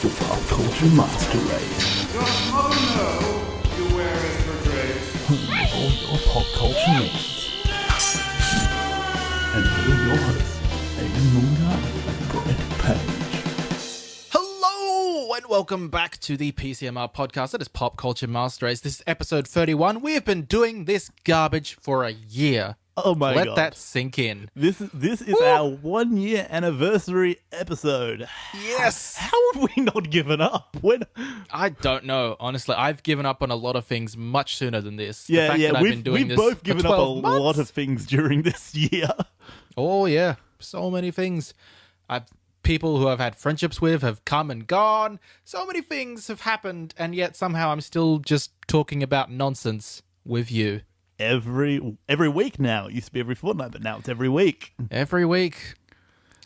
for Pop Culture Master Race. Does mother know you wear it for drapes? All your pop culture needs. And here are your hosts, Aidan and Brett Page. Hello and welcome back to the PCMR podcast. That is Pop Culture Master Race. This is episode 31. We have been doing this garbage for a year. Oh my god. Let that sink in. This is our 1 year anniversary episode. Yes. How have we not given up? I don't know. Honestly, I've given up on a lot of things much sooner than this. The Yeah, fact that I've been doing we've this both for given up a 12 months. lot of things during this year. Oh yeah, so many things. People who I've had friendships with have come and gone. So many things have happened, and yet somehow I'm still just talking about nonsense with you. Every week now. It used to be every fortnight, but now it's every week. Every week.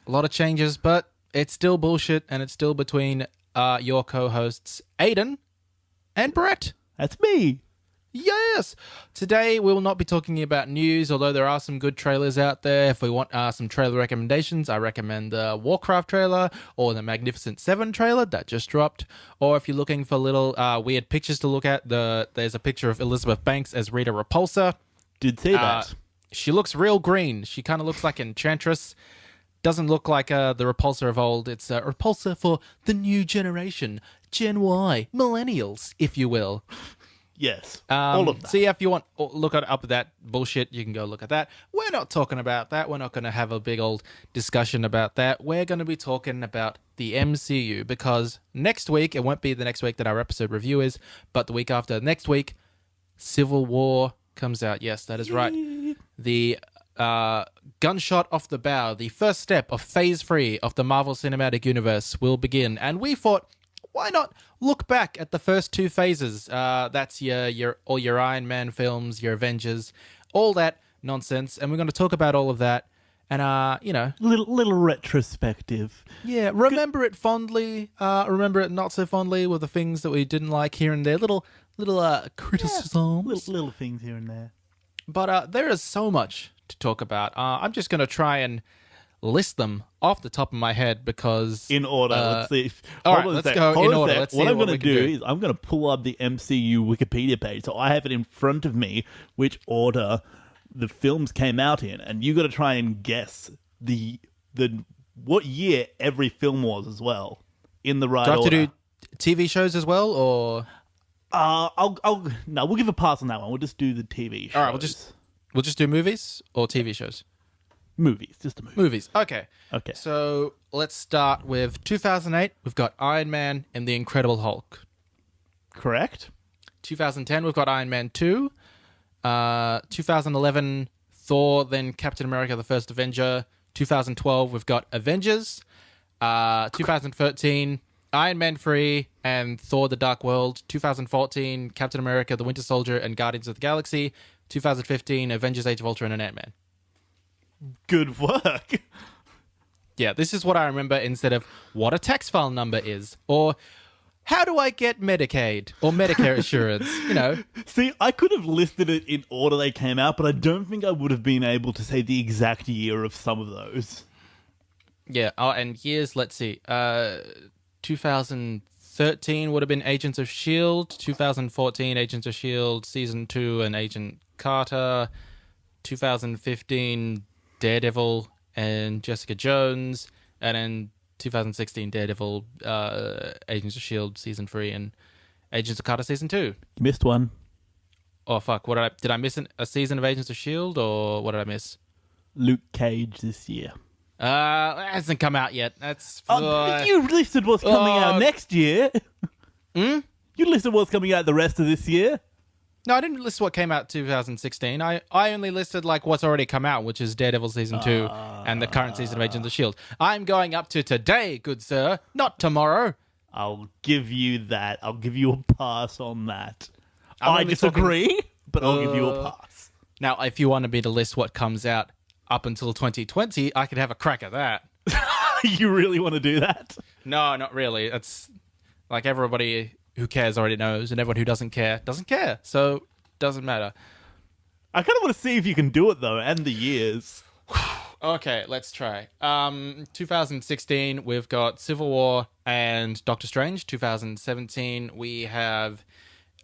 A lot of changes, but it's still bullshit, and it's still between your co-hosts, Aidan and Brett. That's me. Yes! Today, we will not be talking about news, although there are some good trailers out there. If we want some trailer recommendations, I recommend the Warcraft trailer or the Magnificent Seven trailer that just dropped. Or if you're looking for little weird pictures to look at, there's a picture of Elizabeth Banks as Rita Repulsa. Did see that. She looks real green. She kind of looks like Enchantress. Doesn't look like the Repulsa of old. It's a Repulsa for the new generation. Gen Y. Millennials, if you will. Yes, all of that. So yeah, if you want to look up at that bullshit, you can go look at that. We're not talking about that. We're not going to have a big old discussion about that. We're going to be talking about the MCU because next week, it won't be the next week that our episode review is, but the week after next week, Civil War comes out. Yes, that is right. The gunshot off the bow, the first step of Phase 3 of the Marvel Cinematic Universe will begin. And we thought, why not look back at the first two phases? That's all your Iron Man films, your Avengers, all that nonsense. And we're going to talk about all of that. And, Little retrospective. Yeah, remember it fondly, remember it not so fondly with the things that we didn't like here and there. Little criticisms. Little things here and there. But there is so much to talk about. I'm just going to try and list them off the top of my head because In order. Let's see. All right, let's go in order. Let's see what I'm what going we to can do do. is I'm going to pull up the MCU Wikipedia page. So I have it in front of me, which order the films came out in, and you got to try and guess the what year every film was as well in the right Do I have order. to do TV shows as well, or No, we'll give a pass on that one. We'll just do the TV shows. all right? We'll just do movies or TV shows. movies, just a movie. Movies. Okay. Okay. So let's start with 2008. We've got Iron Man and the Incredible Hulk. Correct. 2010, we've got Iron Man 2. 2011, Thor, then Captain America, the First Avenger. 2012, we've got Avengers. 2013, Iron Man 3 and Thor, the Dark World. 2014, Captain America, the Winter Soldier and Guardians of the Galaxy. 2015, Avengers Age of Ultron and Ant-Man. Good work. Yeah, this is what I remember instead of what a tax file number is, or how do I get Medicaid or Medicare insurance, See, I could have listed it in order they came out, but I don't think I would have been able to say the exact year of some of those. Yeah, and years, let's see. 2013 would have been Agents of S.H.I.E.L.D., 2014, Agents of S.H.I.E.L.D., Season 2 and Agent Carter, 2015, Daredevil and Jessica Jones, and then 2016, Daredevil, Agents of S.H.I.E.L.D. Season 3 and Agents of Carter Season 2. You missed one. Oh, fuck. Did I miss a season of Agents of S.H.I.E.L.D., or what did I miss? Luke Cage this year. It hasn't come out yet. That's... You listed what's coming out next year. Hmm? You listed what's coming out the rest of this year. No, I didn't list what came out 2016. I only listed what's already come out, which is Daredevil Season 2 and the current season of Agents of S.H.I.E.L.D. I'm going up to today, good sir, not tomorrow. I'll give you that. I'll give you a pass on that. I'm I only disagree, but I'll give you a pass. Now, if you wanted me to list what comes out up until 2020, I could have a crack at that. You really want to do that? No, not really. It's like everybody who cares already knows, and everyone who doesn't care, so doesn't matter. I kind of want to see if you can do it, though, and the years. Okay, let's try. 2016, we've got Civil War and Doctor Strange. 2017, we have...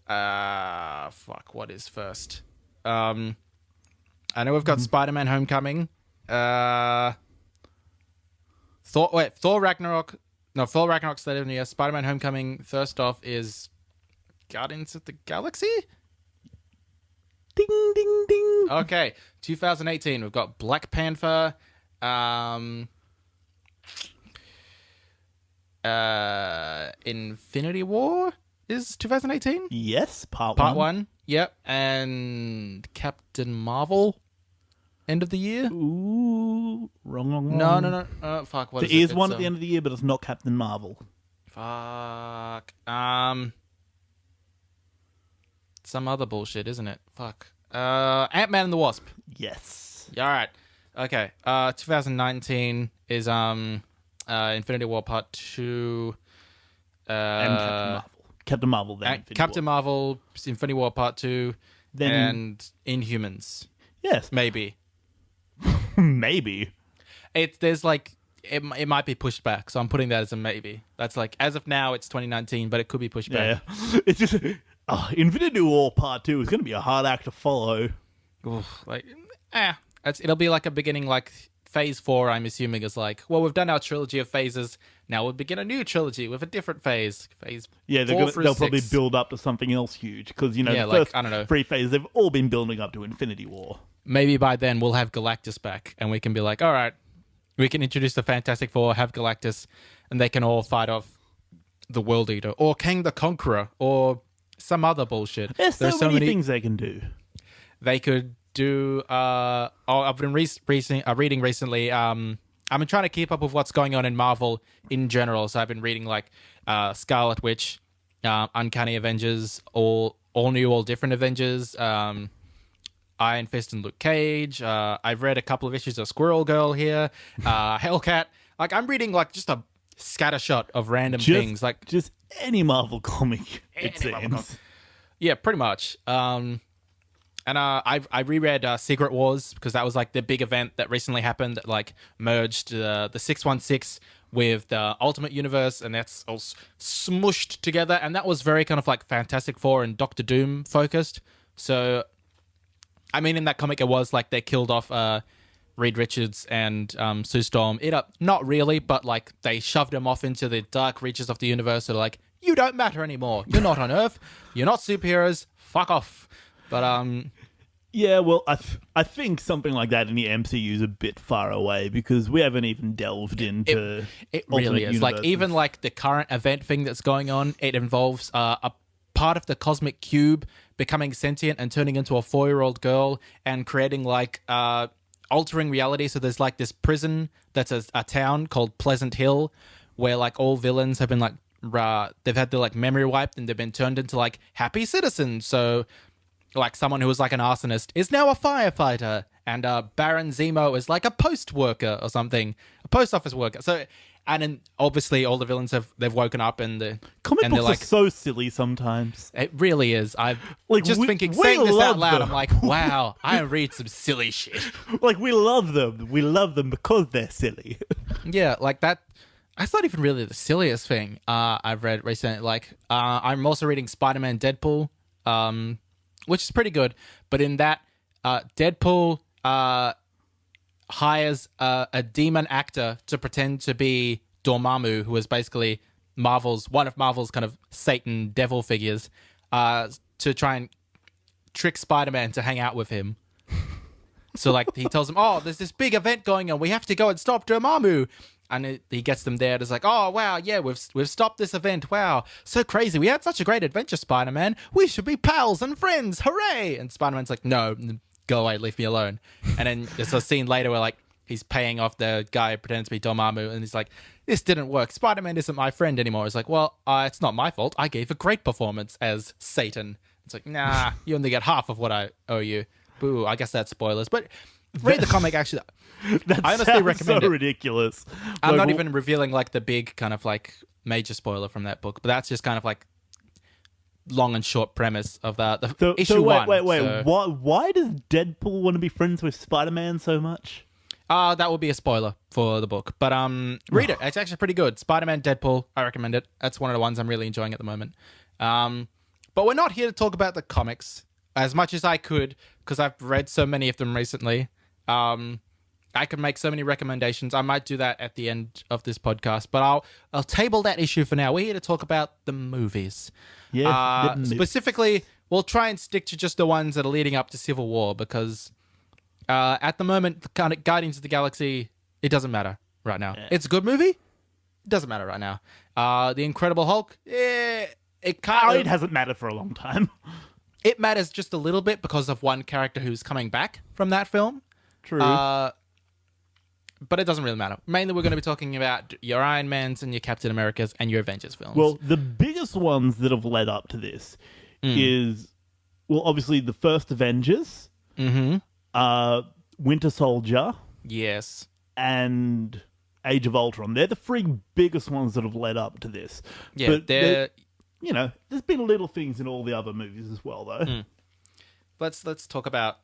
what is first? I know we've got Spider-Man Homecoming. Thor Ragnarok. No, Thor Ragnarok State of the Year. Spider-Man Homecoming. First off is Guardians of the Galaxy? Ding, ding, ding. Okay, 2018, we've got Black Panther, Infinity War is 2018? Yes, part Part 1, yep, and Captain Marvel, end of the year? Ooh, wrong. No. Fuck, what There is it? is one at the end of the year, but it's not Captain Marvel. Fuck. Some other bullshit, isn't it? Fuck. Ant-Man and the Wasp. Yes. All right. Okay. 2019 is Infinity War Part 2. And Captain Marvel. Then Infinity Captain War. Marvel, Infinity War Part 2, Then and Inhumans. Yes. Maybe. Maybe. There's like it might be pushed back, so I'm putting that as a maybe. That's like as of now it's 2019, but it could be pushed Yeah. back. It's just Infinity War Part 2 is going to be a hard act to follow. Oof, it'll be like a beginning, like Phase 4. I'm assuming is like, well, we've done our trilogy of phases. Now we'll begin a new trilogy with a different phase. Phase Yeah, 4 through they'll 6. probably build up to something else huge because Yeah, the like, first I don't know. 3 phases they've all been building up to Infinity War. Maybe by then we'll have Galactus back, and we can be like, all right, we can introduce the Fantastic Four, have Galactus, and they can all fight off the World Eater or Kang the Conqueror or some other bullshit. There's so many things they can do. They could do. I've been reading recently. I've been trying to keep up with what's going on in Marvel in general. So I've been reading like Scarlet Witch, Uncanny Avengers, all new, all different Avengers. Iron Fist and Luke Cage. I've read a couple of issues of Squirrel Girl here. Hellcat. Like I'm reading like just a scattershot of random things. Like just any Marvel comic. It Any Marvel seems. yeah, pretty much. And I reread Secret Wars because that was like the big event that recently happened that like merged the 616 with the Ultimate Universe, and that's all smushed together. And that was very kind of like Fantastic Four and Doctor Doom focused. So, I mean, in that comic, it was like they killed off Reed Richards and Sue Storm. Not really, but like they shoved him off into the dark reaches of the universe. So like, you don't matter anymore. You're not on Earth. You're not superheroes. Fuck off. But Yeah, well, I think something like that in the MCU is a bit far away because we haven't even delved into it really alternate is. Like universes. even like the current event thing that's going on, it involves a part of the cosmic cube becoming sentient and turning into a 4-year-old girl and creating like altering reality. So there's like this prison that's a town called Pleasant Hill where like all villains have been like they've had their like memory wiped and they've been turned into like happy citizens. So like someone who was like an arsonist is now a firefighter, and Baron Zemo is like a post worker or something, a post office worker. So, and then obviously all the villains they've woken up and comic and books like, are so silly sometimes. it really is. I'm Like, just thinking, we saying this out love loud. them. I'm like, wow, I read some silly shit. Like we love them. We love them because they're silly. Yeah, like that. That's not even really the silliest thing I've read recently. Like, I'm also reading Spider-Man Deadpool, which is pretty good. But in that, Deadpool hires a demon actor to pretend to be Dormammu, who is basically one of Marvel's kind of Satan devil figures, to try and trick Spider-Man to hang out with him. So, like, he tells him, oh, there's this big event going on. We have to go and stop Dormammu. And he gets them there. It's like, oh, wow, yeah, we've stopped this event. Wow, so crazy. We had such a great adventure, Spider-Man. We should be pals and friends. Hooray. And Spider-Man's like, no, go away, leave me alone. And then there's a scene later where, like, he's paying off the guy who pretends to be Dormammu. And he's like, this didn't work. Spider-Man isn't my friend anymore. It's like, well, it's not my fault. I gave a great performance as Satan. It's like, nah, you only get half of what I owe you. Boo, I guess that's spoilers. But read the comic, actually. That I honestly sounds recommend so it. ridiculous. I'm Like, not even revealing like the big kind of like major spoiler from that book, but that's just kind of like long and short premise of that. So Issue wait, 1. wait. So, Why does Deadpool want to be friends with Spider-Man so much? That would be a spoiler for the book. But read it. It's actually pretty good. Spider-Man, Deadpool, I recommend it. That's one of the ones I'm really enjoying at the moment. But we're not here to talk about the comics as much as I could, because I've read so many of them recently. I could make so many recommendations. I might do that at the end of this podcast, but I'll table that issue for now. We're here to talk about the movies. Yeah. Specifically, we'll try and stick to just the ones that are leading up to Civil War, because at the moment, the kind of Guardians of the Galaxy, it doesn't matter right now. Yeah. It's a good movie. It doesn't matter right now. The Incredible Hulk, it hasn't mattered for a long time. It matters just a little bit because of one character who's coming back from that film. True. But it doesn't really matter. Mainly, we're going to be talking about your Iron Mans and your Captain Americas and your Avengers films. Well, the biggest ones that have led up to this is, well, obviously the first Avengers, Winter Soldier, yes, and Age of Ultron. They're the three biggest ones that have led up to this. Yeah, but they're, there's been little things in all the other movies as well, though. Let's talk about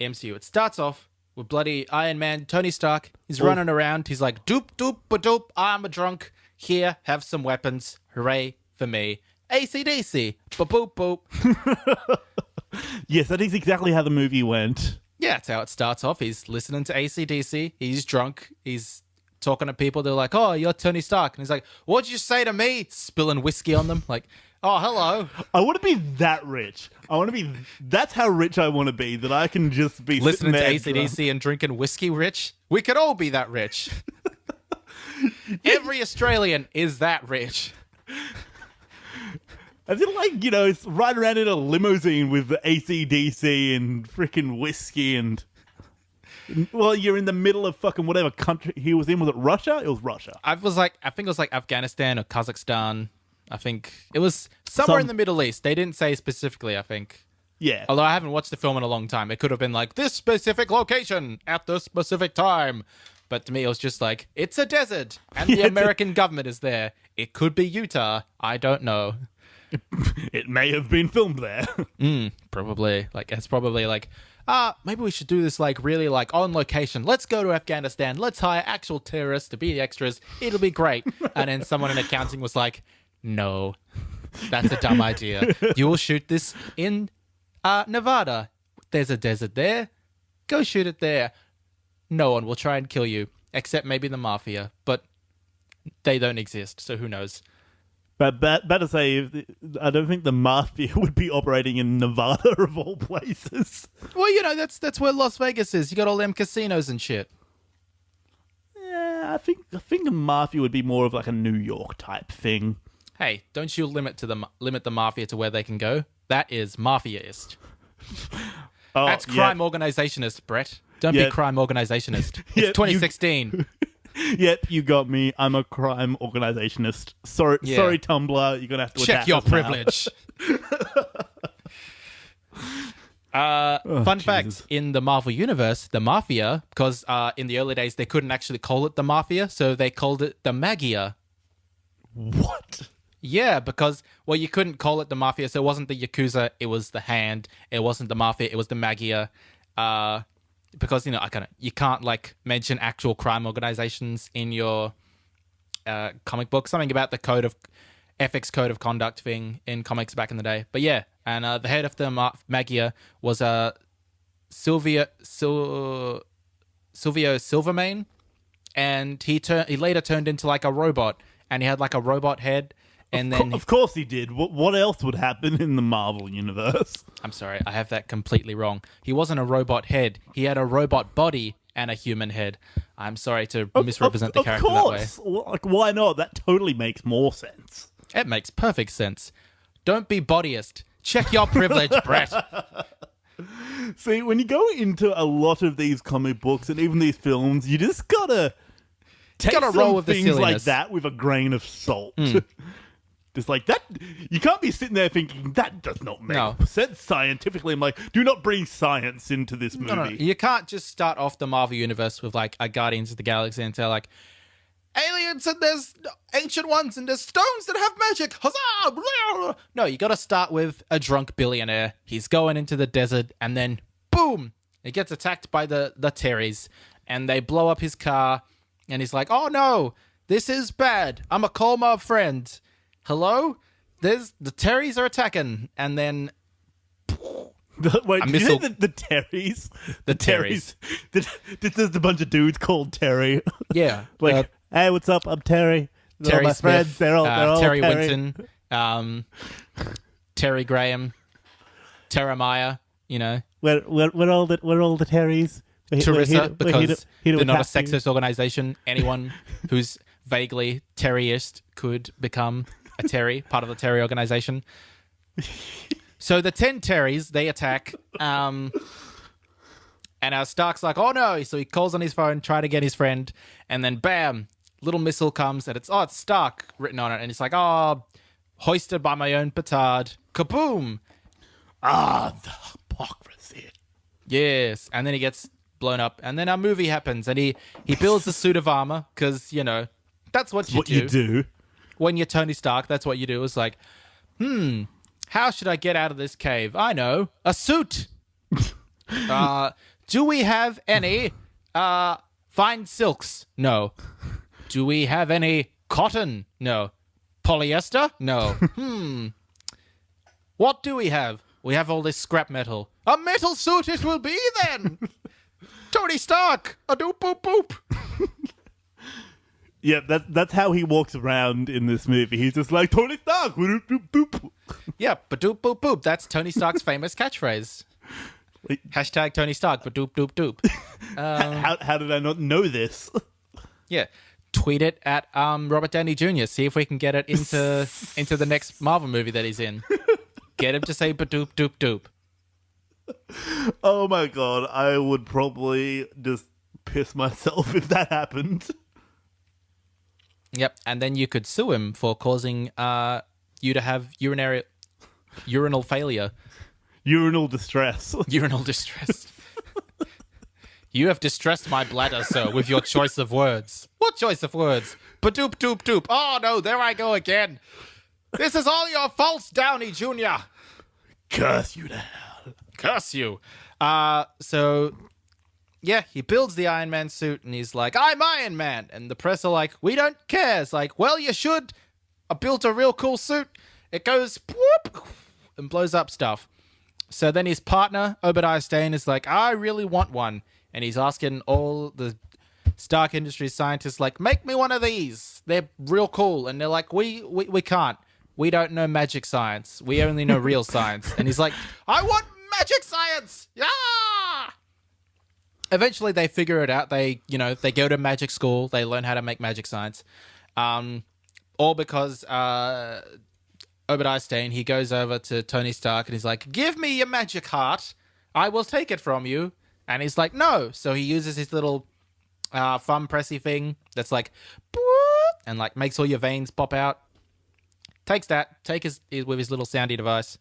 MCU. It starts off with bloody Iron Man, Tony Stark. He's running around. He's like, doop, doop, ba-doop, I'm a drunk. Here, have some weapons. Hooray for me. AC/DC, ba-boop, boop. Yes, that is exactly how the movie went. Yeah, that's how it starts off. He's listening to AC/DC. He's drunk. He's talking to people. They're like, oh, you're Tony Stark. And he's like, what'd you say to me? Spilling whiskey on them. Like, oh, hello. I want to be that rich. That's how rich I want to be, that I can just be listening to AC/DC and drinking whiskey rich. We could all be that rich. Every Australian is that rich. I feel like, it's riding around in a limousine with AC/DC and freaking whiskey and... Well, you're in the middle of fucking whatever country he was in. Was it Russia? It was Russia. I think it was like Afghanistan or Kazakhstan. I think it was somewhere in the Middle East. They didn't say specifically, I think. Yeah. Although I haven't watched the film in a long time. It could have been like, this specific location at this specific time. But to me, it was just like, it's a desert. And the American government is there. It could be Utah. I don't know. It may have been filmed there. Probably. It's probably like, maybe we should do this really on location. Let's go to Afghanistan. Let's hire actual terrorists to be the extras. It'll be great. And then someone in accounting was like, no, that's a dumb idea. You will shoot this in Nevada. There's a desert there. Go shoot it there. No one will try and kill you, except maybe the mafia. But they don't exist, so who knows? But better say, I don't think the mafia would be operating in Nevada of all places. Well, that's where Las Vegas is. You got all them casinos and shit. Yeah, I think the mafia would be more of like a New York type thing. Hey, don't you limit the mafia to where they can go? That is mafiaist. That's crime organizationist, Brett. Don't be crime organizationist. It's 2016. Yep, you got me. I'm a crime organizationist. Sorry, Tumblr. You're gonna have to check your privilege. Fun fact: in the Marvel universe, the Mafia, because in the early days they couldn't actually call it the Mafia, so they called it the Magia. What? Yeah, because you couldn't call it the Mafia, so it wasn't the Yakuza, it was the Hand. It wasn't the Mafia, it was the Magia. Because you can't mention actual crime organizations in your comic book. Something about the ethics code of conduct thing in comics back in the day. But yeah, and the head of the Magia was Silvio Silvermane, and he later turned into a robot, and he had a robot head. And of course he did. What else would happen in the Marvel universe? I'm sorry, I have that completely wrong. He wasn't a robot head. He had a robot body and a human head. I'm sorry to misrepresent the character that way. Of course. Why not? That totally makes more sense. It makes perfect sense. Don't be bodyist. Check your privilege, Brett. See, when you go into a lot of these comic books and even these films, you just gotta take roll with things like that with a grain of salt. Just like that, you can't be sitting there thinking, that does not make sense scientifically. I'm like, do not bring science into this movie. No. You can't just start off the Marvel Universe with a Guardians of the Galaxy and say aliens and there's ancient ones and there's stones that have magic. Huzzah! No, you got to start with a drunk billionaire. He's going into the desert and then, boom, he gets attacked by the Terrys. and they blow up his car, and he's like, "Oh no, this is bad. I'm a call my friend. Hello? The Terrys are attacking." And then Wait, A did you missile- say the Terrys? The Terrys. There's a bunch of dudes called Terry. yeah, Like, hey, what's up? I'm Terry. They're all Terry my Smith, friends. They're all Terry Terry. Winton, Terry Graham, Terramaya, you know, We're all the Terrys. Teresa, because here to they're not a attack you. sexist organization. Anyone who's vaguely Terryist could become a Terry, part of the Terry organization. So the 10 Terrys, they attack, and our Stark's like, "Oh no!" So he calls on his phone, trying to get his friend, and then bam, little missile comes, and it's Stark written on it, and it's like, "Oh, hoisted by my own petard, kaboom!" The hypocrisy. Yes, and then he gets blown up, and then our movie happens, and he builds a suit of armor because that's what You do. when you're Tony Stark. That's what you do. It's like, how should I get out of this cave? I know, a suit. Do we have any fine silks? No. Do we have any cotton? No. Polyester? No. What do we have? We have all this scrap metal. A metal suit it will be then. Tony Stark. A doop boop boop. Yeah, that's how he walks around in this movie. He's just like, Tony Stark. Boop, boop, boop. Yeah, ba doop boop boop. That's Tony Stark's famous catchphrase. Hashtag Tony Stark, ba doop doop doop. How did I not know this? Yeah. Tweet it at Robert Downey Jr. See if we can get it into the next Marvel movie that he's in. Get him to say ba doop doop doop. Oh my god, I would probably just piss myself if that happened. Yep, and then you could sue him for causing you to have urinal failure. Urinal distress. Urinal distress. You have distressed my bladder, sir, with your choice of words. What choice of words? Ba-doop doop doop. Oh no, there I go again. This is all your fault, Downey Jr. Curse you to hell. Curse you. So yeah, he builds the Iron Man suit and he's like, "I'm Iron Man." And the press are like, "We don't care." It's like, "Well, you should. I built a real cool suit. It goes whoop and blows up stuff." So then his partner, Obadiah Stane, is like, "I really want one." And he's asking all the Stark Industries scientists, like, "Make me one of these. They're real cool." And they're like, we can't. We don't know magic science. We only know real science. And he's like, "I want magic science. Yeah." Eventually they figure it out. They go to magic school. They learn how to make magic science. All because Obadiah Stane, he goes over to Tony Stark and he's like, "Give me your magic heart. I will take it from you." And he's like, "No." So he uses his little thumb pressy thing that's like, "Boop," and like makes all your veins pop out. Take his with his little soundy device,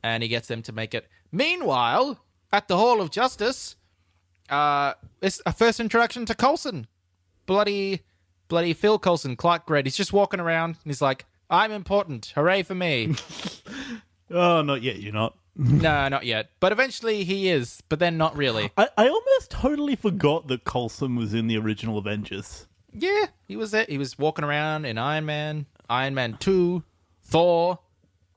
and he gets them to make it. Meanwhile, at the Hall of Justice, it's a first introduction to Coulson. Bloody Phil Coulson, Clark Gregg. He's just walking around and he's like, "I'm important. Hooray for me." Oh, not yet, you're not. No, not yet. But eventually he is, but then not really. I almost totally forgot that Coulson was in the original Avengers. Yeah, he was there. He was walking around in Iron Man 2, Thor.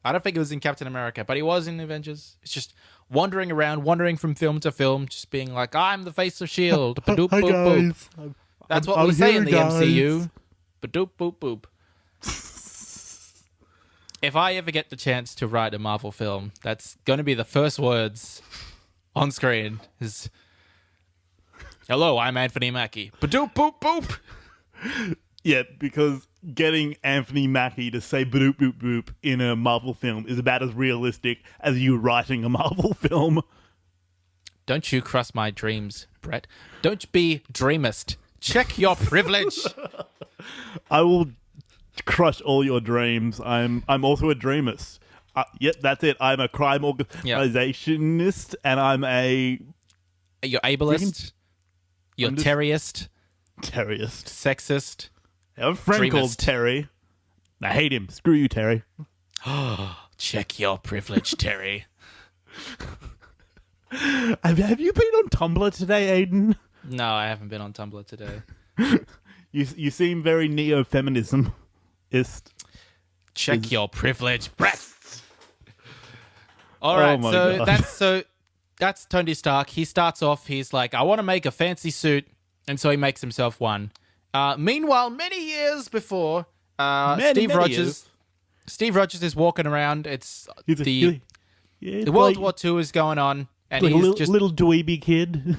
I don't think he was in Captain America, but he was in the Avengers. It's just wandering around, wandering from film to film, just being like, "I'm the face of S.H.I.E.L.D. Ba-doop, Hi, boop, boop. guys. That's what I'm we say here, in the guys. MCU. Ba-doop, boop, boop. If I ever get the chance to write a Marvel film, that's going to be the first words on screen is, "Hello, I'm Anthony Mackie. Ba-doop, boop, boop." Yeah, because getting Anthony Mackie to say boop boop boop in a Marvel film is about as realistic as you writing a Marvel film. Don't you crush my dreams, Brett. Don't be dreamist. Check your privilege. I will crush all your dreams. I'm also a dreamist. Yep, that's it. I'm a crime organizationist, and I'm a You're ableist. You're I'm just- terrorist. terrorist. Sexist. I have a friend Dreamist. called Terry. I hate him. Screw you, Terry. Check your privilege, Terry. Have you been on Tumblr today, Aidan? No, I haven't been on Tumblr today. You seem very neo-feminism-ist. Check your privilege, Brett. All right, my so God. that's Tony Stark. He starts off. He's like, I want to make a fancy suit, and so he makes himself one. Meanwhile, many years before, Steve Rogers is walking around. It's the World War II is going on, and like he's a just little dweeby kid.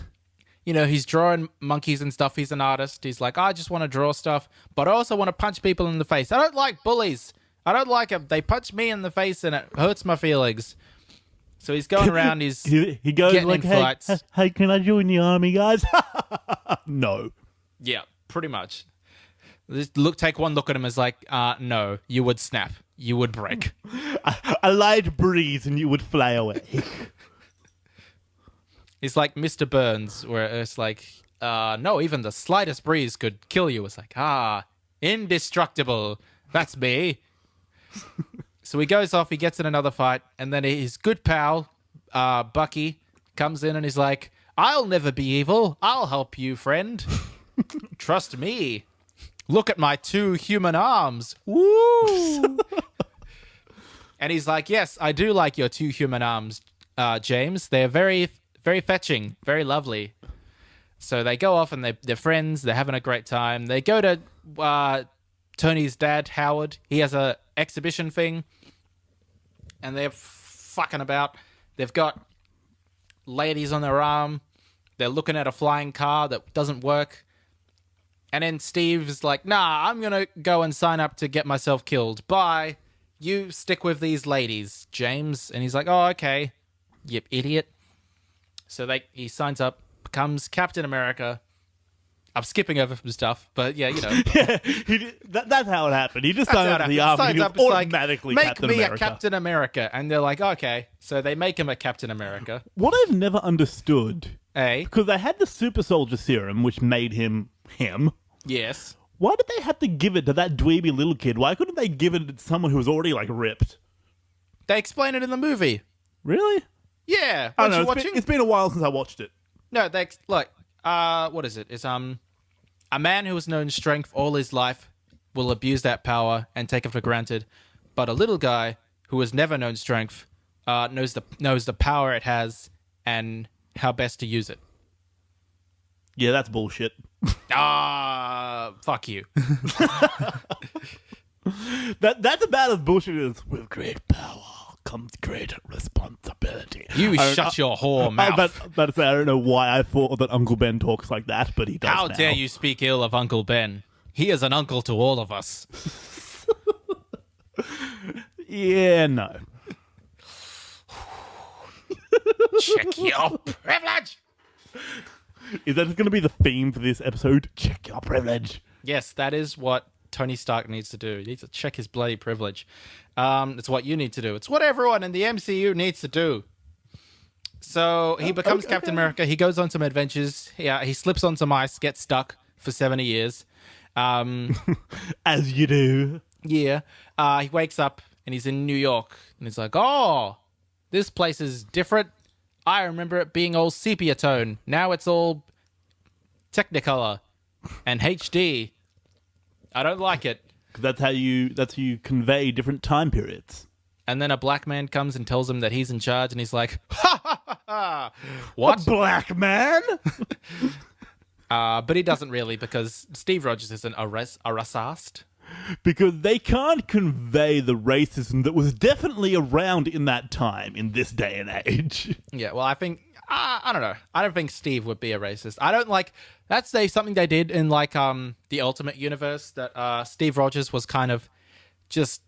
he's drawing monkeys and stuff. He's an artist. He's like, I just want to draw stuff, but I also want to punch people in the face. I don't like bullies. I don't like them. They punch me in the face, and it hurts my feelings. So he's going around. He's he goes getting like, in hey, fights. hey, can I join the army, guys? No. Yeah, pretty much. Take one look at him as like, no, you would snap. You would break. A light breeze and you would fly away. It's like Mr. Burns, where it's like, no, even the slightest breeze could kill you. It's like, indestructible. That's me. So he goes off, he gets in another fight, and then his good pal, Bucky, comes in and he's like, I'll never be evil. I'll help you, friend. Trust me. Look at my 2 human arms. Woo! And he's like, yes, I do like your 2 human arms, James. They're very, very fetching, very lovely. So they go off and they're friends. They're having a great time. They go to Tony's dad, Howard. He has a exhibition thing, and they're fucking about. They've got ladies on their arm. They're looking at a flying car that doesn't work. And then Steve's like, nah, I'm going to go and sign up to get myself killed. Bye. You stick with these ladies, James. And he's like, oh, okay. You idiot. So he signs up, becomes Captain America. I'm skipping over some stuff, but yeah, Yeah, that's how it happened. He just signed up for the army. He was automatically Captain America. Make me a Captain America. And they're like, okay. So they make him a Captain America. What I've never understood, because they had the super soldier serum, which made him him. Yes. Why did they have to give it to that dweeby little kid? Why couldn't they give it to someone who was already, like, ripped? They explain it in the movie. Really? Yeah. I don't know. It's been a while since I watched it. No, what is it? It's, a man who has known strength all his life will abuse that power and take it for granted. But a little guy who has never known strength knows the power it has and how best to use it. Yeah, that's bullshit. Fuck you. That's about as bullshit as with great power comes great responsibility. You shut your whore mouth. But I don't know why I thought that Uncle Ben talks like that, but he does. How now. dare you speak ill of Uncle Ben? He is an uncle to all of us. Yeah, no. Check your privilege. Is that going to be the theme for this episode? Check your privilege. Yes, that is what Tony Stark needs to do. He needs to check his bloody privilege. It's what you need to do. It's what everyone in the MCU needs to do. So he becomes Captain America. He goes on some adventures. Yeah, he slips on some ice, gets stuck for 70 years. As you do. Yeah. He wakes up and he's in New York. And he's like, oh, this place is different. I remember it being all sepia tone. Now it's all Technicolor and HD. I don't like it. That's how you convey different time periods. And then a black man comes and tells him that he's in charge, and he's like, ha ha ha ha. What? A black man? But he doesn't really, because Steve Rogers isn't a racist. Because they can't convey the racism that was definitely around in that time, in this day and age. Yeah, well, I think, I don't know. I don't think Steve would be a racist. I don't like, that's something they did in like the Ultimate Universe, that Steve Rogers was kind of just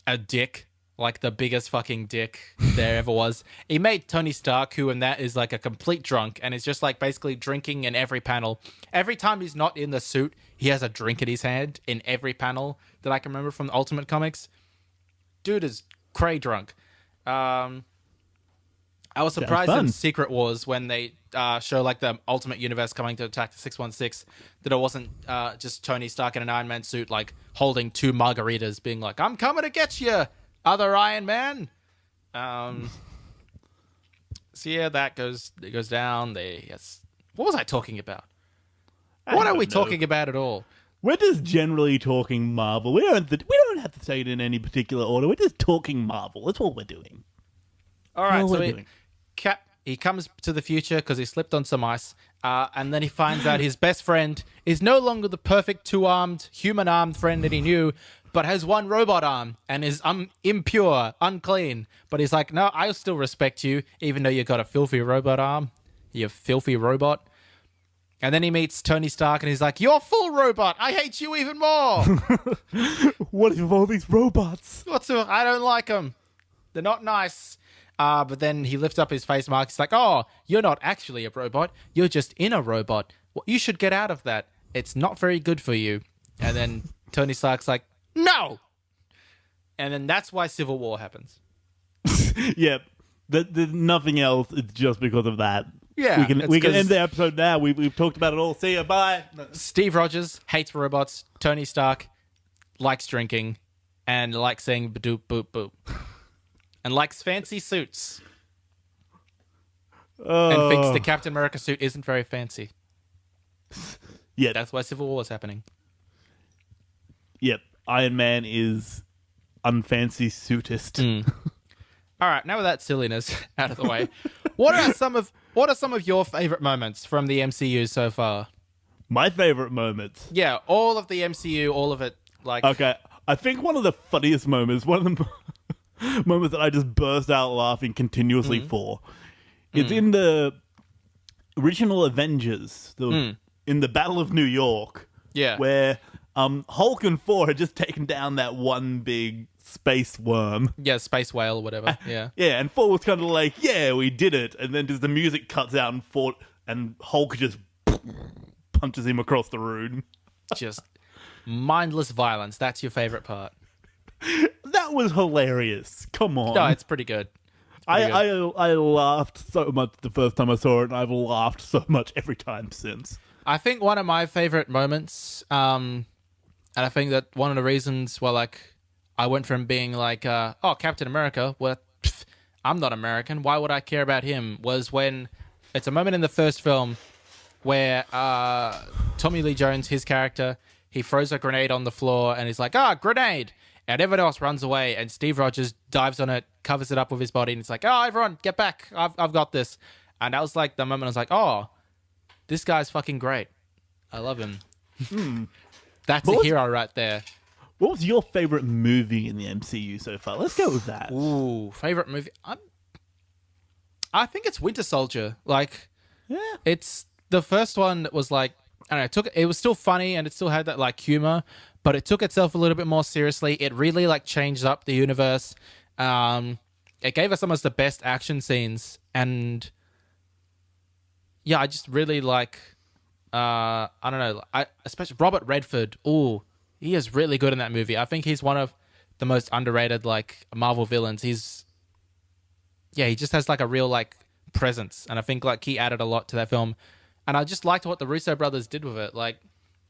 a dick, like the biggest fucking dick there ever was. He made Tony Stark, who in that is like a complete drunk, and is just like basically drinking in every panel. Every time he's not in the suit, he has a drink in his hand in every panel that I can remember from the Ultimate Comics. Dude is cray drunk. I was surprised in Secret Wars when they show like the Ultimate Universe coming to attack the 616 that it wasn't just Tony Stark in an Iron Man suit like holding 2 margaritas being like, I'm coming to get you, other Iron Man. So yeah, that goes down. What was I talking about? What are we don't know. talking about at all? We're just generally talking Marvel. We don't have to say it in any particular order. We're just talking Marvel. That's what we're doing. All right, What so we're he, doing. Cap he comes to the future because he slipped on some ice, and then he finds out his best friend is no longer the perfect two-armed, human-armed friend that he knew, but has one robot arm and is impure, unclean. But he's like, no, I still respect you, even though you got a filthy robot arm. You filthy robot. And then he meets Tony Stark, and he's like, you're full robot. I hate you even more. What is with all these robots? I don't like them. They're not nice. But then he lifts up his face mask. He's like, oh, you're not actually a robot. You're just in a robot. Well, you should get out of that. It's not very good for you. And then Tony Stark's like, no! And then that's why Civil War happens. Yep. There's nothing else. It's just because of that. Yeah, we can end the episode now. We've talked about it all. See ya. Bye. Steve Rogers hates robots. Tony Stark likes drinking and likes saying badoop boop boop. And likes fancy suits. And thinks the Captain America suit isn't very fancy. Yeah. That's why Civil War is happening. Yep. Iron Man is unfancy suitist. All right, now with that silliness out of the way, what are some of your favorite moments from the MCU so far? My favorite moments. Yeah, all of the MCU, all of it. Like, Okay. I think one of the funniest moments, one of the moments that I just burst out laughing continuously for, is in the original Avengers, in the Battle of New York, yeah, where Hulk and Thor had just taken down that one big space worm. yeah, space whale or whatever. Yeah, Yeah, and Thor was kind of like, yeah, we did it. And then just the music cuts out and Hulk just punches him across the room. just mindless violence. That's your favorite part. That was hilarious. Come on. No, it's pretty good. I laughed so much the first time I saw it, and I've laughed so much every time since. I think one of my favorite moments, and I think that one of the reasons, well, like, I went from being like, oh, Captain America, well, I'm not American, why would I care about him, was when it's a moment in the first film where Tommy Lee Jones, his character, he throws a grenade on the floor and he's like, grenade! And everyone else runs away and Steve Rogers dives on it, covers it up with his body, and it's like, everyone, get back, I've got this. And that was like the moment I was like, oh, this guy's fucking great. I love him. That's a hero right there. What was your favorite movie in the MCU so far? Let's go with that. Ooh, favorite movie? I think it's Winter Soldier. Like, Yeah. it's the first one that was like, I don't know, it was still funny and it still had that like humor, but it took itself a little bit more seriously. It really like changed up the universe. It gave us almost the best action scenes, and yeah, I just really like. I don't know. Especially Robert Redford. Ooh, he is really good in that movie. I think he's one of the most underrated like Marvel villains. He just has like a real like presence, and I think like he added a lot to that film. And I just liked what the Russo brothers did with it. Like,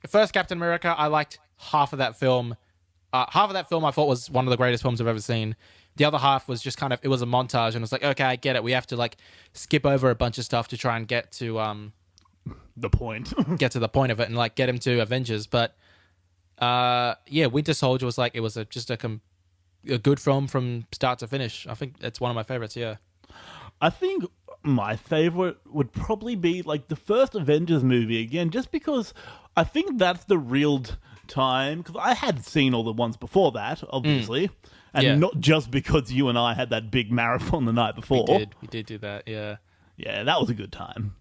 the first Captain America, I liked half of that film. Half of that film I thought was one of the greatest films I've ever seen. The other half was just kind of, it was a montage, and it was like, okay, I get it. We have to like skip over a bunch of stuff to try and get to The point. get to the point of it and like get him to Avengers. But yeah, Winter Soldier was like, it was just a good film from start to finish. I think it's one of my favorites. Yeah. I think my favorite would probably be like the first Avengers movie again, just because I think that's the real time. Because I had seen all the ones before that, obviously, and not just because you and I had that big marathon the night before. We did do that. Yeah. Yeah, that was a good time.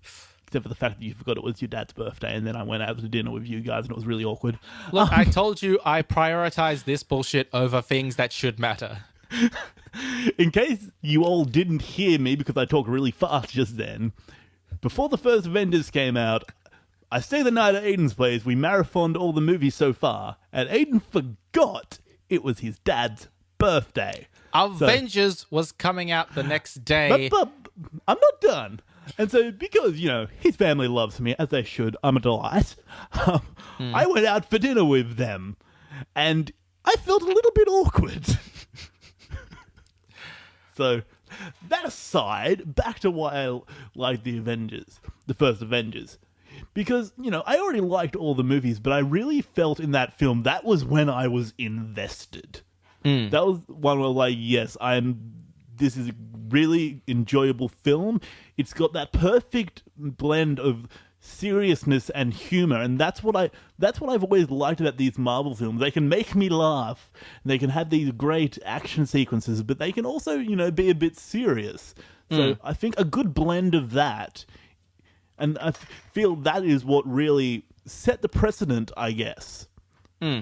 Except for the fact that you forgot it was your dad's birthday, and then I went out to dinner with you guys, and it was really awkward. Look, I told you I prioritize this bullshit over things that should matter. In case you all didn't hear me because I talked really fast just then, before the first Avengers came out, I stayed the night at Aidan's place. We marathoned all the movies so far, and Aidan forgot it was his dad's birthday. Avengers was coming out the next day. But I'm not done. And so, because, his family loves me, as they should, I'm a delight, I went out for dinner with them, and I felt a little bit awkward. So, that aside, back to why I like the Avengers, the first Avengers. Because, I already liked all the movies, but I really felt in that film that was when I was invested. That was one where, like, yes, this is a really enjoyable film. It's got that perfect blend of seriousness and humor, and that's what I've always liked about these Marvel films. They can make me laugh, and they can have these great action sequences, but they can also, be a bit serious. So I think a good blend of that, and I feel that is what really set the precedent, I guess.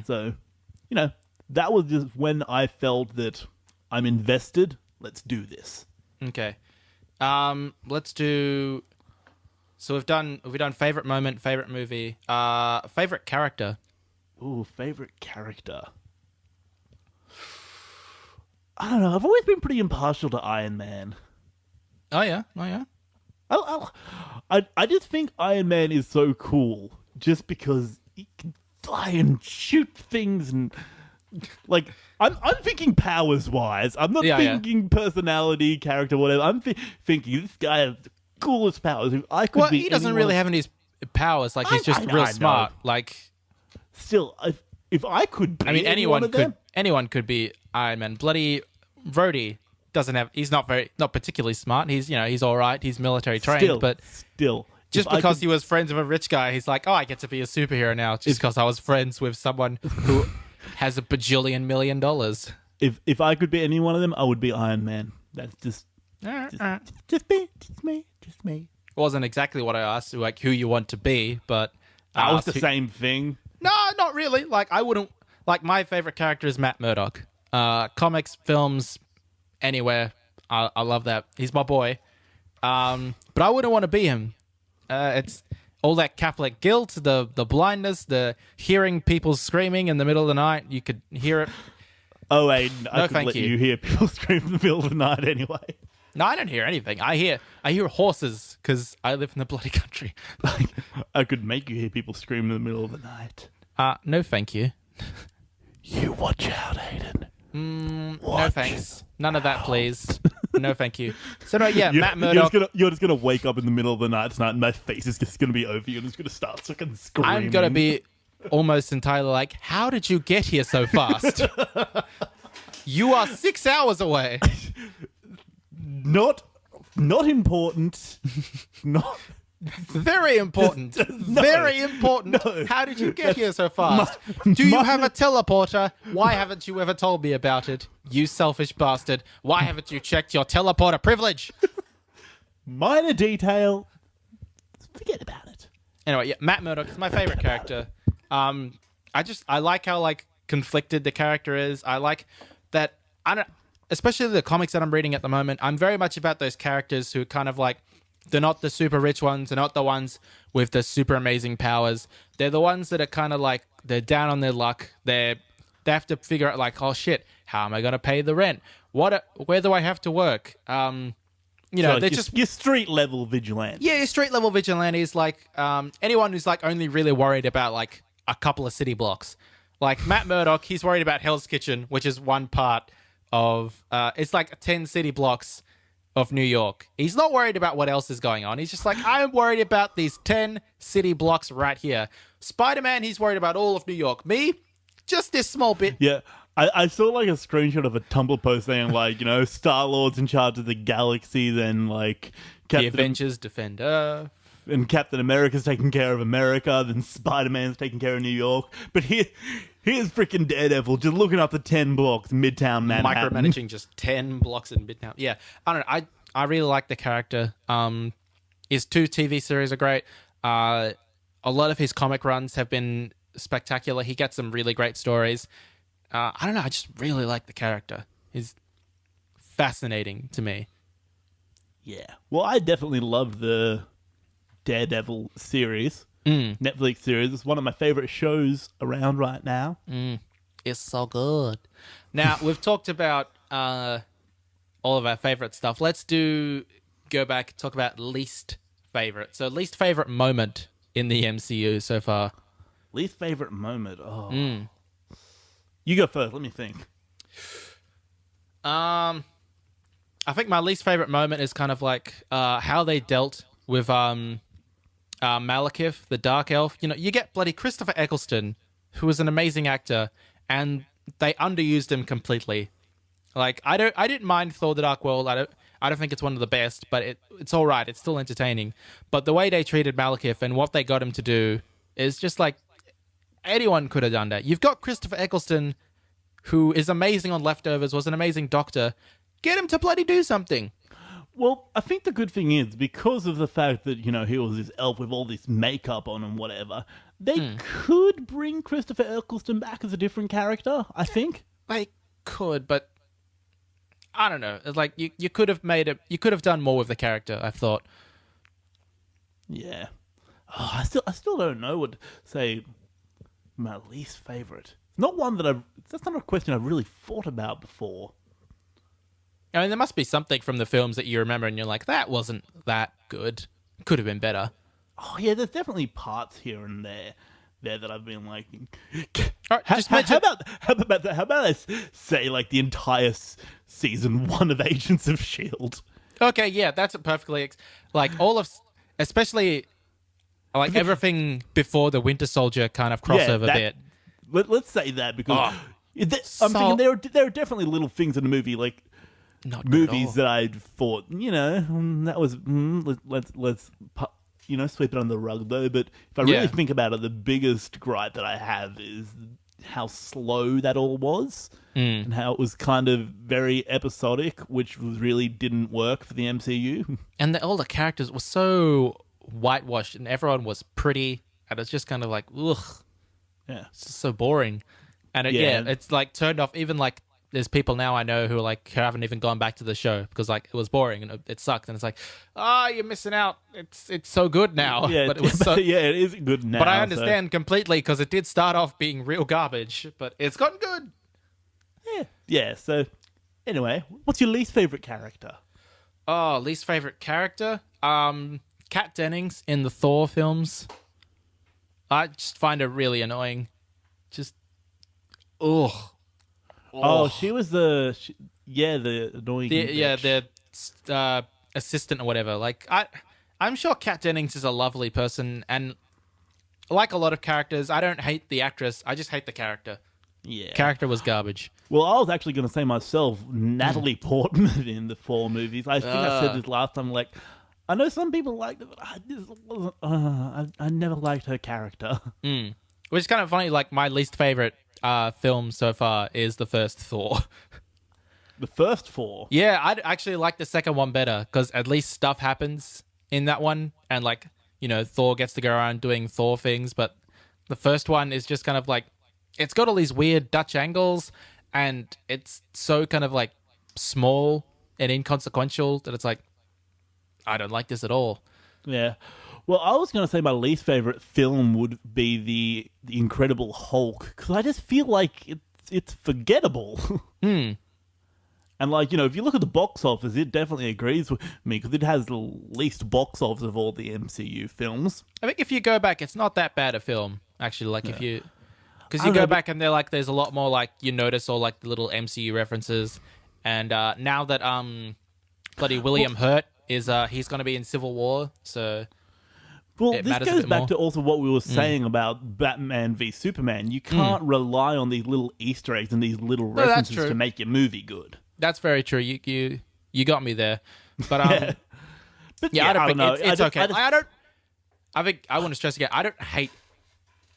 So, that was just when I felt that I'm invested. Let's do this. Okay. Let's do. So we've done favorite moment, favorite movie, favorite character. Ooh, favorite character. I don't know. I've always been pretty impartial to Iron Man. Oh yeah. I just think Iron Man is so cool, just because he can fly and shoot things and. Like, I'm thinking powers wise. I'm not thinking personality, character, whatever. I'm thinking this guy has the coolest powers. If I could be he doesn't really have any powers. Like, he's just real smart. Like, still, if I could be, anyone could be Iron Man. Bloody Rhodey doesn't have. He's not particularly smart. He's he's all right. He's military trained, but still. Just because he was friends with a rich guy, he's like, oh, I get to be a superhero now. Just because I was friends with someone who has $1 bajillion million. If I could be any one of them, I would be Iron Man. That's just me. It wasn't exactly what I asked, like who you want to be, but that was the same thing. No, not really. Like, I wouldn't. Like, my favorite character is Matt Murdock. Comics, films, anywhere. I love that. He's my boy. But I wouldn't want to be him. It's all that Catholic guilt, the blindness, the hearing people screaming in the middle of the night. You could hear it. Oh, wait, I could let you hear people scream in the middle of the night anyway. No, I don't hear anything. I hear horses because I live in the bloody country. Like, I could make you hear people scream in the middle of the night. No, thank you. You watch out, Aidan. No thanks. None of that, please. No, thank you. So no, yeah, Matt Murdock. You're just gonna wake up in the middle of the night tonight, and my face is just gonna be over you, and it's gonna start fucking screaming. I'm gonna be almost entirely like, how did you get here so fast? You are 6 hours away. Not important. Not very important. No. Very important. No. How did you get here so fast? Do you have a teleporter? Why haven't you ever told me about it? You selfish bastard. Why haven't you checked your teleporter privilege? Minor detail. Forget about it. Anyway, yeah, Matt Murdock is my favorite character. I like how conflicted the character is. I like that. Especially the comics that I'm reading at the moment. I'm very much about those characters who kind of they're not the super rich ones. They're not the ones with the super amazing powers. They're the ones that are kind of they're down on their luck. They have to figure out oh shit, how am I going to pay the rent? Where do I have to work? They're just your street level vigilantes. Yeah, your street level vigilantes. Anyone who's only really worried about a couple of city blocks. Like Matt Murdock, he's worried about Hell's Kitchen, which is one part of it's 10 city blocks of New York. He's not worried about what else is going on. He's just I'm worried about these 10 city blocks right here. Spider-Man, he's worried about all of New York. Me, just this small bit. Yeah, I saw a screenshot of a Tumblr post saying Star-Lord's in charge of the galaxy, then the Avengers defend Earth. And Captain America's taking care of America, then Spider-Man's taking care of New York. But here's freaking Daredevil just looking up the 10 blocks, Midtown Manhattan. Micromanaging just 10 blocks in Midtown. Yeah, I don't know. I really like the character. His 2 TV series are great. A lot of his comic runs have been spectacular. He gets some really great stories. I don't know. I just really like the character. He's fascinating to me. Yeah. Well, I definitely love the Daredevil series. Netflix series. It's one of my favorite shows around right now. It's so good. Now, we've talked about all of our favorite stuff. Let's go back and talk about least favorite. So, least favorite moment in the MCU so far. Least favorite moment? Oh. You go first. Let me think. I think my least favorite moment is kind of how they dealt with Malekith, the Dark Elf. You know, you get bloody Christopher Eccleston, who is an amazing actor, and they underused him completely. Like, I didn't mind Thor: The Dark World. I don't think it's one of the best, but it's all right. It's still entertaining. But the way they treated Malekith and what they got him to do is just like anyone could have done that. You've got Christopher Eccleston, who is amazing on Leftovers, was an amazing doctor. Get him to bloody do something. Well, I think the good thing is, because of the fact that, you know, he was this elf with all this makeup on and whatever, they could bring Christopher Eccleston back as a different character, I think. They could, but I don't know. It's like you could have made it. You could have done more with the character, I thought. Yeah. Oh, I still don't know what to say. My least favorite. Not one that that's not a question I've really thought about before. I mean, there must be something from the films that you remember and you're like, that wasn't that good. Could have been better. Oh yeah, there's definitely parts here and there that I've been like. All right, just how mention- about that? How about I say like the entire season 1 of Agents of Shield? Okay, yeah, that's perfectly like all of, especially like everything before the Winter Soldier kind of crossover bit. Let's say that because I'm so- thinking there are definitely little things in the movie like. Not good at all. Movies that I thought, you know, that was let's you know, sweep it under the rug though. But if I really think about it, the biggest gripe that I have is how slow that all was and how it was kind of very episodic, which really didn't work for the MCU. And all the characters were so whitewashed, and everyone was pretty, and it's just kind of like, ugh, Yeah, it's just so boring. And it's like turned off. Even like there's people now I know who like haven't even gone back to the show because like it was boring and it sucked, and it's like, you're missing out. It's so good now. yeah, but it was so. yeah, it is good now. But I understand completely because it did start off being real garbage, but it's gotten good. Yeah. So anyway, what's your least favorite character? Oh, least favorite character? Kat Dennings in the Thor films. I just find her really annoying. Just, ugh. Oh, she was the annoying. The assistant or whatever. Like I'm sure Kat Dennings is a lovely person, and like a lot of characters, I don't hate the actress. I just hate the character. Yeah. Character was garbage. Well, I was actually going to say myself, Natalie Portman in the 4 movies. I think I said this last time. Like, I know some people liked it, but I never liked her character. Which is kind of funny. Like my least favorite film so far is the first Thor. The first 4. Yeah, I actually like the second one better because at least stuff happens in that one, and like, you know, Thor gets to go around doing Thor things. But the first one is just kind of like, it's got all these weird Dutch angles, and it's so kind of like small and inconsequential that it's like, I don't like this at all. Yeah. Well, I was going to say my least favorite film would be the Incredible Hulk, because I just feel like it's forgettable. And like, you know, if you look at the box office, it definitely agrees with me because it has the least box office of all the MCU films. I think if you go back, it's not that bad a film, actually. Like if you... Because you go back and they're like, there's a lot more like you notice all like the little MCU references, and now that bloody William Hurt is he's going to be in Civil War, so Well, it this matters a goes bit back more. to also what we were saying about Batman v Superman. You can't rely on these little Easter eggs and these little that's references true. to make your movie good. That's very true. You got me there, but But yeah, I don't think know. it's I okay. I think I want to stress again. I don't hate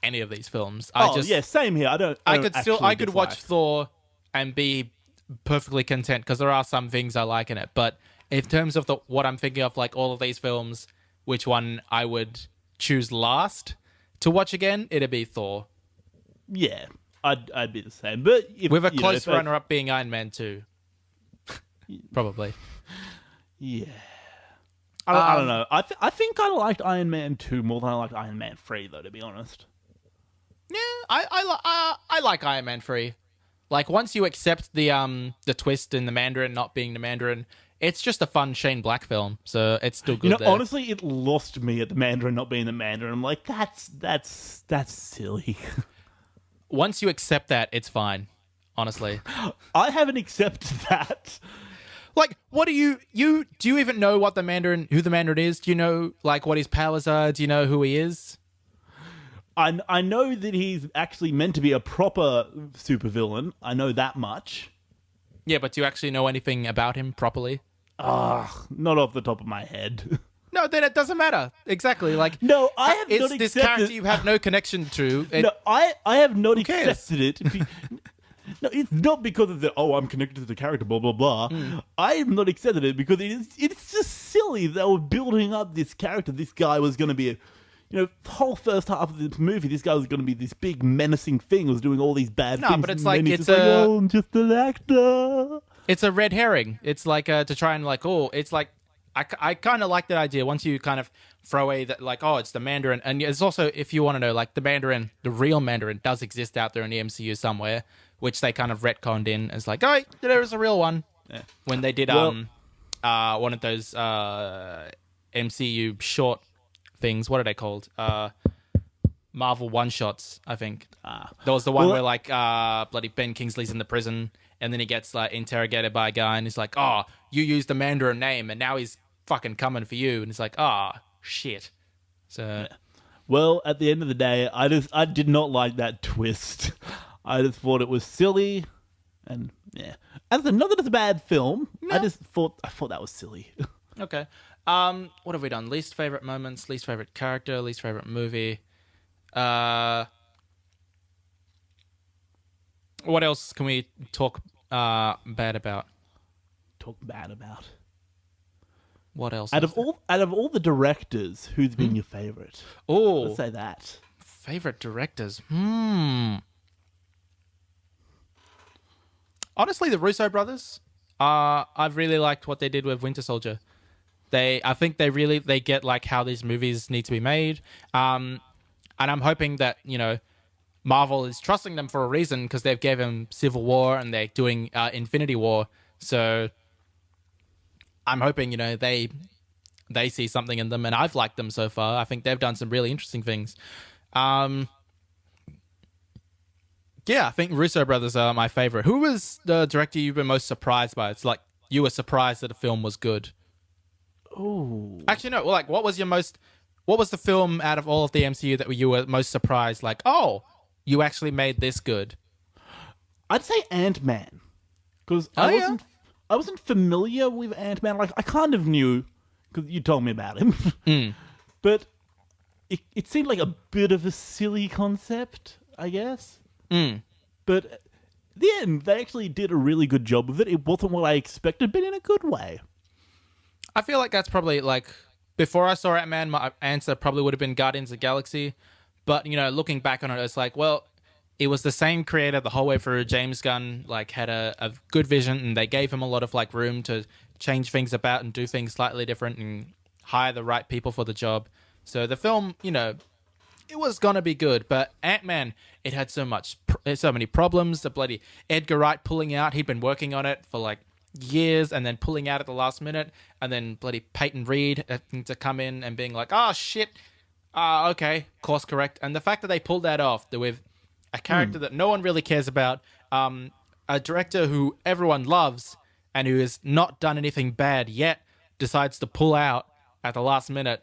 any of these films. I same here. I could watch Thor and be perfectly content because there are some things I like in it. But in terms of what I'm thinking of, like all of these films, which one I would choose last to watch again, it'd be Thor. Yeah, I'd be the same. But With a close runner-up being Iron Man 2. Probably. Yeah. I don't know. I think I liked Iron Man 2 more than I liked Iron Man 3, though, to be honest. Yeah, I like Iron Man 3. Like once you accept the twist in the Mandarin not being the Mandarin, it's just a fun Shane Black film, so it's still good. You know, there. honestly, it lost me at the Mandarin not being the Mandarin. I'm like, that's silly. Once you accept that, it's fine. Honestly, I haven't accepted that. like what do you do you even know what who the Mandarin is? Do you know like what his powers are? Do you know who he is? I know that he's actually meant to be a proper supervillain. I know that much. Yeah, but do you actually know anything about him properly? Not off the top of my head. No, then it doesn't matter. Exactly. Like No, I have it's not this accepted... character you have no connection to. No, I have not cares? accepted it. No, it's not because of the, I'm connected to the character, blah, blah, blah. I have not accepted it because it's just silly that they were building up this character. This guy was going to be the whole first half of this movie, this guy was going to be this big menacing thing, was doing all these bad things. No, but it's like, I'm just an actor. It's a red herring. It's like to try and like, it's like, I kind of like that idea once you kind of throw away that like, it's the Mandarin. And it's also, if you want to know, like the Mandarin, the real Mandarin does exist out there in the MCU somewhere, which they kind of retconned in as like, there is a real one. Yeah. When they did one of those MCU short things, what are they called? Marvel one-shots, I think. There was the one where like bloody Ben Kingsley's in the prison and then he gets like interrogated by a guy and he's like, you used the Mandarin name and now he's fucking coming for you. And it's like, shit. So, well, at the end of the day, I did not like that twist. I just thought it was silly, and yeah. And not that it's a bad film. No. I thought that was silly. Okay. What have we done? Least favorite moments, least favorite character, least favorite movie. What else can we talk bad about? Talk bad about. What else? Out of all the directors, who's been your favorite? Oh, let's say that. Favorite directors. Honestly, the Russo brothers. I've really liked what they did with Winter Soldier. I think they get like how these movies need to be made. And I'm hoping that, Marvel is trusting them for a reason because they've gave them Civil War and they're doing Infinity War. So I'm hoping, they see something in them, and I've liked them so far. I think they've done some really interesting things. Yeah, I think Russo brothers are my favorite. Who was the director you've been most surprised by? It's like you were surprised that the film was good. Oh, actually, no. Well, like, what was the film out of all of the MCU that you were most surprised? Like, you actually made this good. I'd say Ant-Man, because I wasn't familiar with Ant-Man. Like, I kind of knew because you told me about him, but it seemed like a bit of a silly concept, I guess. But at the end, they actually did a really good job of it. It wasn't what I expected, but in a good way. I feel like that's probably like, before I saw Ant-Man, my answer probably would have been Guardians of the Galaxy. But, looking back on it, it's like, well, it was the same creator the whole way through. James Gunn, like, had a good vision, and they gave him a lot of, like, room to change things about and do things slightly different and hire the right people for the job. So the film, it was gonna be good, but Ant-Man, it had so many problems. The bloody Edgar Wright pulling out, he'd been working on it for like years and then pulling out at the last minute, and then bloody Peyton Reed having to come in and being like, shit, okay, course correct. And the fact that they pulled that off with a character that no one really cares about, a director who everyone loves and who has not done anything bad yet, decides to pull out at the last minute,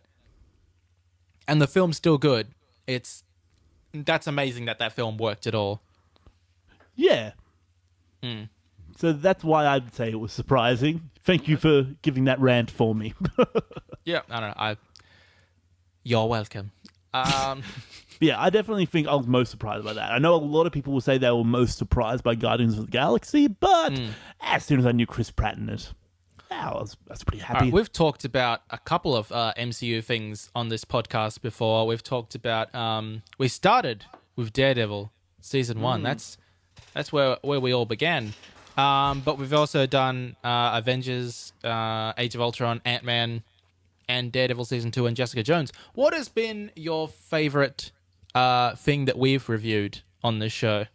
and the film's still good. That's amazing that film worked at all. Yeah. So that's why I'd say it was surprising. Thank you for giving that rant for me. Yeah, I don't know. You're welcome. Yeah, I definitely think I was most surprised by that. I know a lot of people will say they were most surprised by Guardians of the Galaxy, but as soon as I knew Chris Pratt in it, I was pretty happy. Right, we've talked about a couple of MCU things on this podcast before. We've talked about we started with Daredevil season 1. That's where we all began. But we've also done Avengers, Age of Ultron, Ant-Man, and Daredevil season 2, and Jessica Jones. What has been your favorite thing that we've reviewed on this show?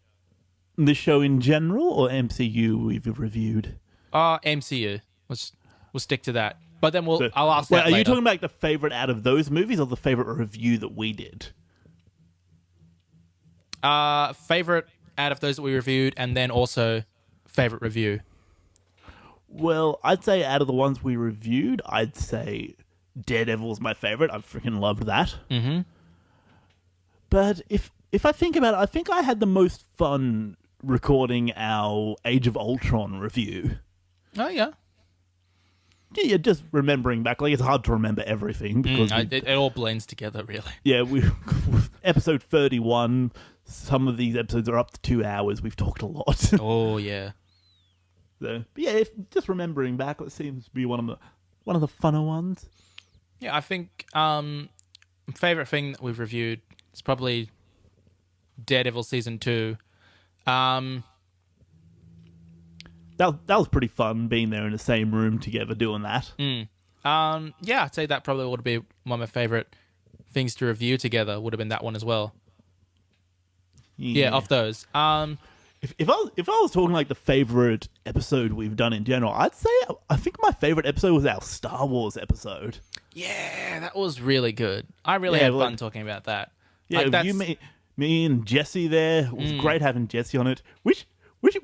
The show in general, or MCU we've reviewed? MCU. We'll stick to that. But then I'll ask that later. Are you talking about the favorite out of those movies or the favorite review that we did? Favorite out of those that we reviewed, and then also favorite review. Well, I'd say out of the ones we reviewed, I'd say Daredevil's my favorite. I freaking loved that. Mm-hmm. But if I think about it, I think I had the most fun recording our Age of Ultron review. Oh, yeah. Yeah, just remembering back. Like, it's hard to remember everything because It all blends together, really. yeah, we episode 31. Some of these episodes are up to 2 hours. We've talked a lot. Oh, yeah. So, but yeah, just remembering back, it seems to be one of the funner ones. Yeah, I think favorite thing that we've reviewed is probably Daredevil Season 2. That was pretty fun being there in the same room together doing that. Yeah, I'd say that probably would be one of my favorite things to review together. Would have been that one as well. Yeah, of those. If I was talking like the favorite episode we've done in general, I'd say I think my favorite episode was our Star Wars episode. Yeah, that was really good. I really had fun talking about that. Yeah, Like, you, me and Jesse there. It was great having Jesse on it. We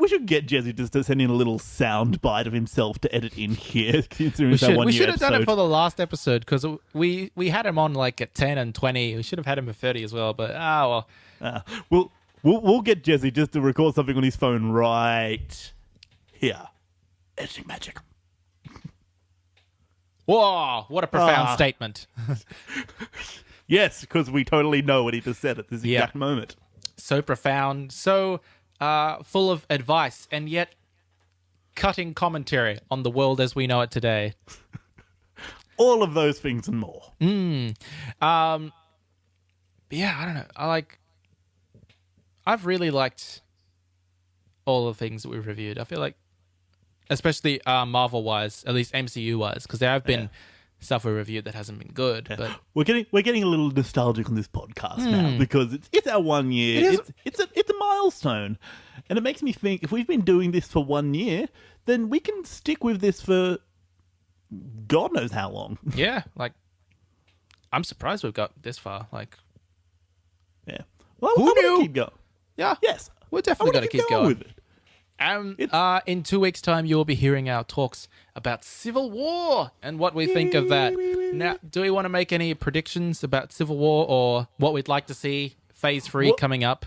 should get Jesse just to send in a little sound bite of himself to edit in here. We should have done it for the last episode because we had him on like at 10 and 20. We should have had him at 30 as well, but well. We'll get Jesse just to record something on his phone right here. Editing magic. Whoa, what a profound statement. Yes, because we totally know what he just said at this exact moment. So profound, so full of advice, and yet cutting commentary on the world as we know it today. All of those things and more. Yeah, I don't know. I've really liked all the things that we've reviewed. I feel like, especially Marvel-wise, at least MCU-wise, because there have been stuff we reviewed that hasn't been good. Yeah. But we're getting a little nostalgic on this podcast now because it's our 1 year. It's a milestone, and it makes me think if we've been doing this for 1 year, then we can stick with this for God knows how long. yeah, I'm surprised we've got this far. Yeah. Well, Who I want knew? to keep going. Yeah, Yes, we're definitely going to keep going with it. In 2 weeks' time, you'll be hearing our talks about Civil War and what we think of that. Now, do we want to make any predictions about Civil War or what we'd like to see Phase 3 coming up?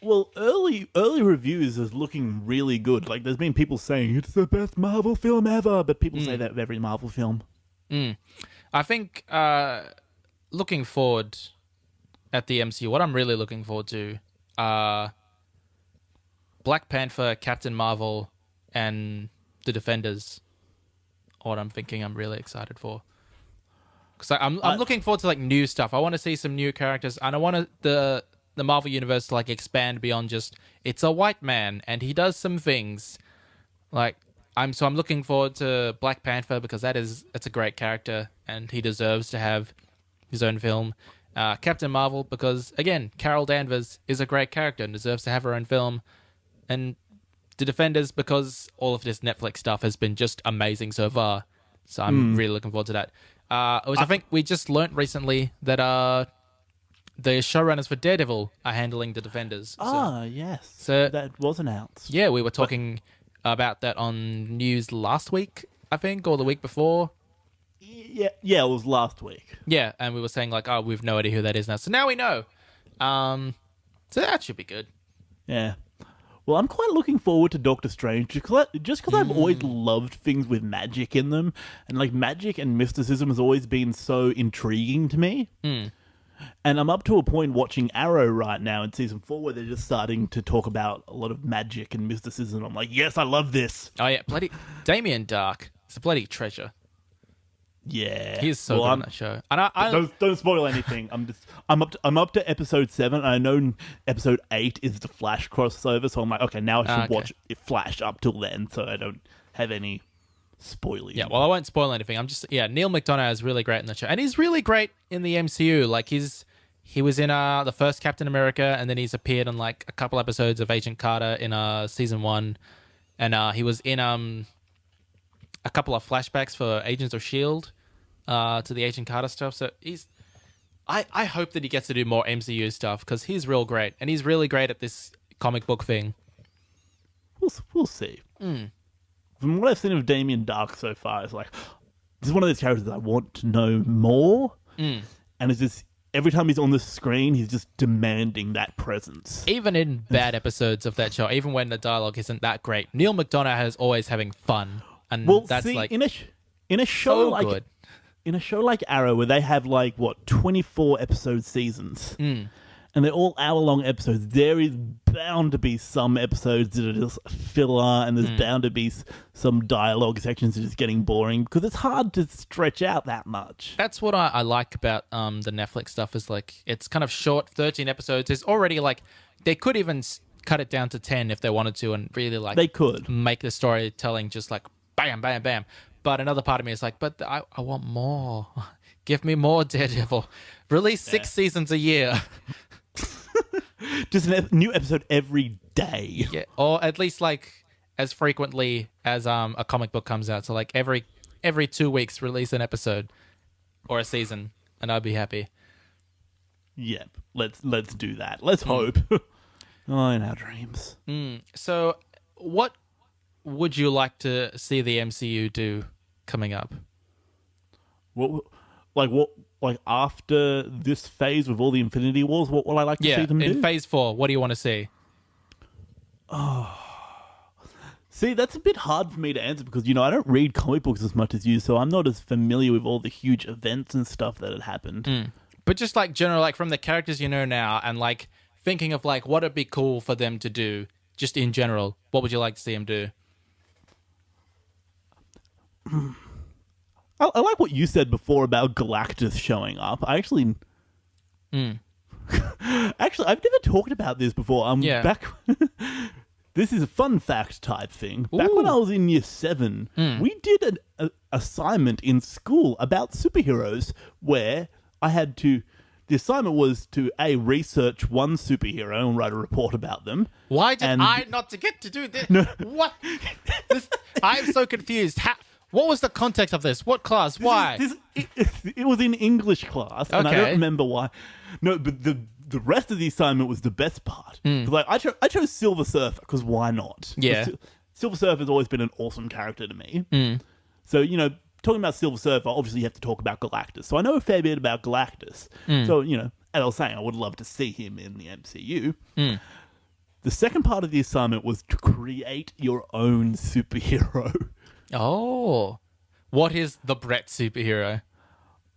Well, early reviews is looking really good. Like, there's been people saying it's the best Marvel film ever, but people say that of every Marvel film. I think looking forward at the MCU, what I'm really looking forward to Black Panther, Captain Marvel, and the Defenders. What I'm thinking I'm really excited for. Because I'm looking forward to new stuff. I want to see some new characters, and I want the Marvel universe to expand beyond just it's a white man and he does some things. I'm looking forward to Black Panther because it's a great character and he deserves to have his own film. Captain Marvel because again Carol Danvers is a great character and deserves to have her own film, and the Defenders because all of this Netflix stuff has been just amazing so far. So I'm really looking forward to that. I think we just learnt recently that the showrunners for Daredevil are handling the Defenders. Yes. So that was announced. Yeah, we were talking about that on news last week, I think, or the week before. Yeah, it was last week. Yeah, and we were saying we've no idea who that is now. So now we know. So that should be good. Yeah. Well, I'm quite looking forward to Doctor Strange just because I've always loved things with magic in them, and magic and mysticism has always been so intriguing to me. And I'm up to a point watching Arrow right now in season 4 where they're just starting to talk about a lot of magic and mysticism. I'm like, yes, I love this. Oh yeah, bloody Damien Dark. It's a bloody treasure. Yeah, He's so good on that show. And I don't spoil anything. I'm up to episode 7. And I know episode 8 is the Flash crossover, so I'm like, okay, now I should watch it Flash up till then, so I don't have any spoilers. Yeah, well, I won't spoil anything. Neil McDonough is really great in the show, and he's really great in the MCU. He was in the first Captain America, and then he's appeared on a couple episodes of Agent Carter in season 1, and he was in a couple of flashbacks for Agents of S.H.I.E.L.D. To the Agent Carter stuff. So I hope that he gets to do more MCU stuff because he's real great, and he's really great at this comic book thing. We'll see. from what I've seen of Damien Dark so far, it's like, this is one of those characters that I want to know more. And it's just, every time he's on the screen, he's just demanding that presence. Even in bad episodes of that show, even when the dialogue isn't that great, Neil McDonough is always having fun. And that's see, like in a show so like good. in a show like Arrow, where they have like 24 episode seasons, and they're all hour-long episodes, there is bound to be some episodes that are just filler, and there's bound to be some dialogue sections that are just getting boring because it's hard to stretch out that much. That's what I like about the Netflix stuff is like it's kind of short, 13 episodes. It's already like they could even cut it down to 10 if they wanted to, and really like They could make the storytelling just like bam, bam, bam. But another part of me is like, but I want more. Give me more Daredevil. Release 6 seasons a year. just a new episode every day. Yeah, or at least like as frequently as a comic book comes out. So like every 2 weeks, release an episode or a season, and I'd be happy. Yep, let's do that. Let's hope. Oh, in our dreams. So, what would you like to see the MCU do coming up? Like after this phase with all the Infinity Wars, what will I like to see them do? In Phase 4, what do you want to see? See, that's a bit hard for me to answer because, I don't read comic books as much as you, so I'm not as familiar with all the huge events and stuff that had happened. But just like general, like from the characters you know now, and like thinking of like what would be cool for them to do, just in general, what would you like to see them do? I like what you said before about Galactus showing up. I actually... Actually, I've never talked about this before. Yeah. Back... This is a fun fact type thing. Back when I was in year 7, we did an assignment in school about superheroes where I had to... The assignment was to, research one superhero and write a report about them. Why did I not to get to do this? No. What? I'm so confused. What was the context of this? What class? Why? It was in English class, and I Okay. don't remember why. No, but the rest of the assignment was the best part. Like I chose Silver Surfer because why not? Yeah. Silver Surfer has always been an awesome character to me. So talking about Silver Surfer, obviously you have to talk about Galactus. So I know a fair bit about Galactus. So as I was saying, I would love to see him in the MCU. The second part of the assignment was to create your own superhero. Oh. What is the Brett superhero?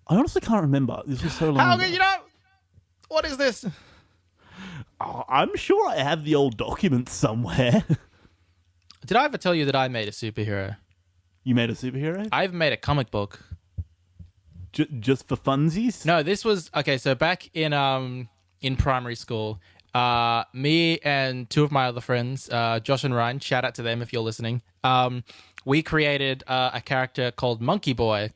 I honestly can't remember. This was so long How ago. can you know? What is this? Oh, I'm sure I have the old documents somewhere. Did I ever tell you that I made a superhero? You made a superhero? I've made a comic book. Just for funsies? No, this was okay. So back in primary school, me and 2 of my other friends, Josh and Ryan, shout out to them if you're listening. We created a character called Monkey Boy,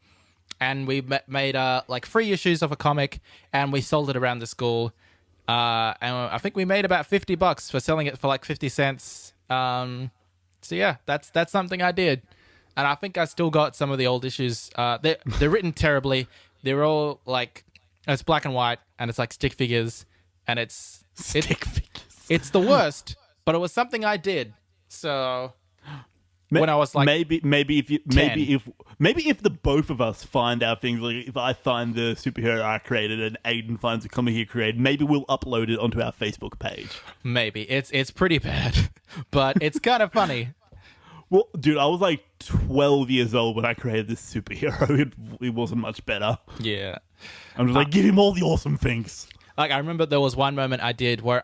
and we made like 3 issues of a comic, and we sold it around the school. And I think we made about $50 for selling it for like 50 cents. So yeah, that's something I did. And I think I still got some of the old issues. They're written terribly. They're all like, it's black and white, and it's like stick figures, and it's Stick figures. It's the worst, but it was something I did. So when I was like, maybe if the both of us find our things, like if I find the superhero I created and Aidan finds the comic he created, maybe we'll upload it onto our Facebook page. maybe it's pretty bad, but it's kind of funny. Well, dude, I was like 12 years old when I created this superhero. It wasn't much better. Yeah. I'm just like, give him all the awesome things. Like, I remember there was one moment I did where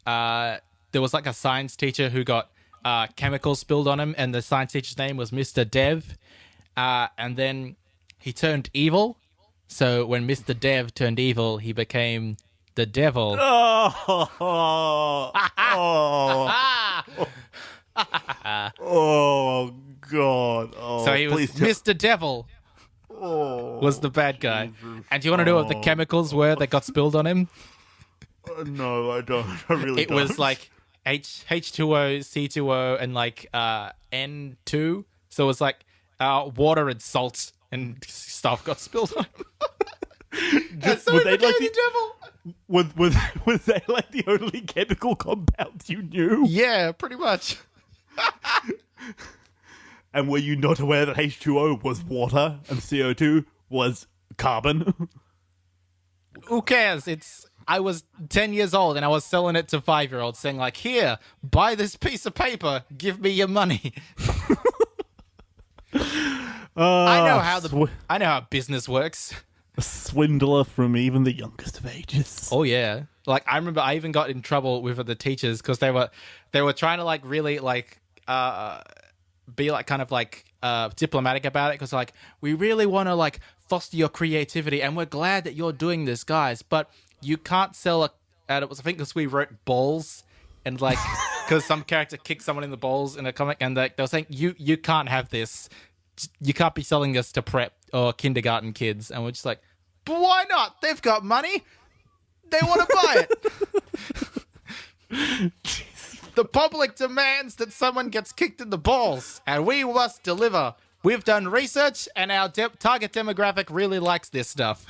there was like a science teacher who got chemicals spilled on him, and the science teacher's name was Mr. Dev. And then he turned evil. So when Mr. Dev turned evil, he became the devil. Oh, God. Oh, So he was please Mr. Devil. Was the bad guy. And do you want to know what the chemicals were that got spilled on him? No, I don't. I really It don't. was like H2O, C2O, and like N2. So it was like water and salt and stuff got spilled on him. And so were he they became like the devil. Was they like the only chemical compounds you knew? Yeah, pretty much. And were you not aware that H2O was water and CO2 was carbon? Who cares? I was 10 years old and I was selling it to 5-year-olds saying like, here, buy this piece of paper, give me your money. I know how business works. A swindler from even the youngest of ages. Oh yeah. Like I remember I even got in trouble with the teachers because they were trying to like really like be like kind of like diplomatic about it because like we really want to like foster your creativity and we're glad that you're doing this, guys, but you can't sell and it was I think because we wrote balls and like because some character kicked someone in the balls in a comic and they were saying you can't have this, you can't be selling this to prep or kindergarten kids, and we're just like, but why not? They've got money, they want to buy it. The public demands that someone gets kicked in the balls, and we must deliver. We've done research, and our target demographic really likes this stuff.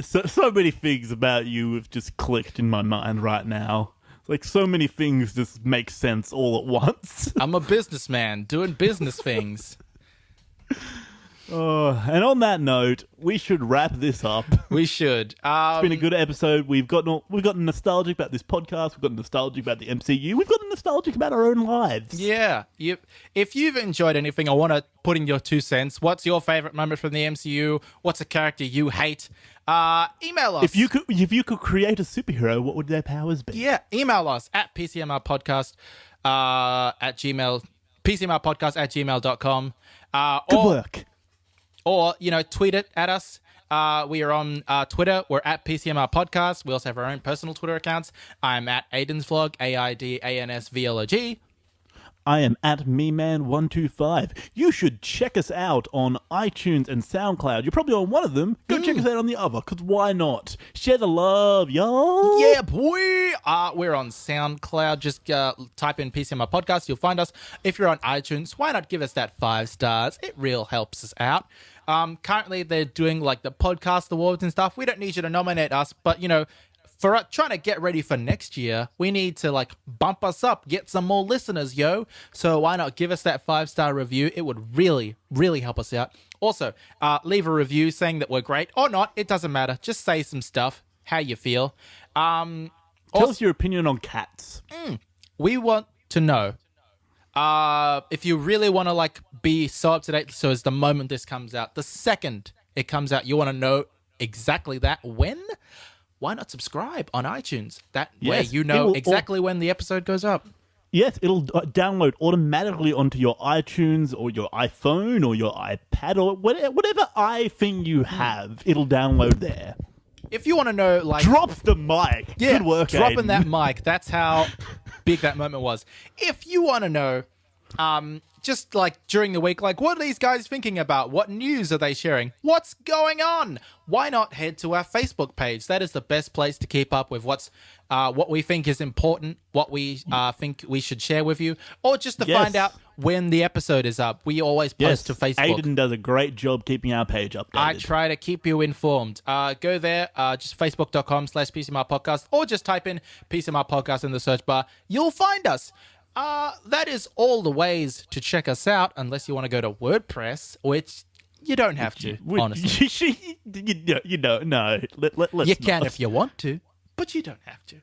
So many things about you have just clicked in my mind right now. Like, so many things just make sense all at once. I'm a businessman doing business things. And on that note, we should wrap this up. We should. It's been a good episode. We've gotten nostalgic about this podcast. We've gotten nostalgic about the MCU. We've gotten nostalgic about our own lives. Yeah. If you've enjoyed anything, I want to put in your 2 cents. What's your favorite moment from the MCU? What's a character you hate? Email us. If you could create a superhero, what would their powers be? Yeah, email us at PCMRpodcast at Gmail, PCMRpodcast@gmail.com. Good work. Or, tweet it at us. We are on Twitter. We're at PCMR Podcast. We also have our own personal Twitter accounts. I'm at Aidan's Vlog, AIDANSVLOG. I am at MeMan125. You should check us out on iTunes and SoundCloud. You're probably on one of them. Go check us out on the other, because why not? Share the love, y'all. Yeah, boy. We're on SoundCloud. Just type in PCMR Podcast. You'll find us. If you're on iTunes, why not give us that 5 stars? It real helps us out. Currently, they're doing like the podcast awards and stuff. We don't need you to nominate us, but, for trying to get ready for next year, we need to like bump us up, get some more listeners, yo. So why not give us that 5-star review? It would really, really help us out. Also, leave a review saying that we're great or not. It doesn't matter. Just say some stuff, how you feel. Tell us your opinion on cats. We want to know if you really want to like be so up to date. So as the moment this comes out, the second it comes out, you want to know exactly that when. Why not subscribe on iTunes? That way you know exactly when the episode goes up. Yes, it'll download automatically onto your iTunes or your iPhone or your iPad or whatever iThing you have. It'll download there. If you want to know, like... Drop the mic. Yeah, good work, dropping Aiden. that mic. That's how big that moment was. If you want to know... just like during the week, like what are these guys thinking about? What news are they sharing? What's going on? Why not head to our Facebook page? That is the best place to keep up with what we think is important, what we think we should share with you, or just to find out when the episode is up. We always post to Facebook. Aiden does a great job keeping our page updated. I try to keep you informed. Go there, just facebook.com/PCMR podcast, or just type in PCMR podcast in the search bar. You'll find us. That is all the ways to check us out, unless you want to go to WordPress, which you don't have to, honestly. you don't. No. Let's you can not. if you want to, but you don't have to.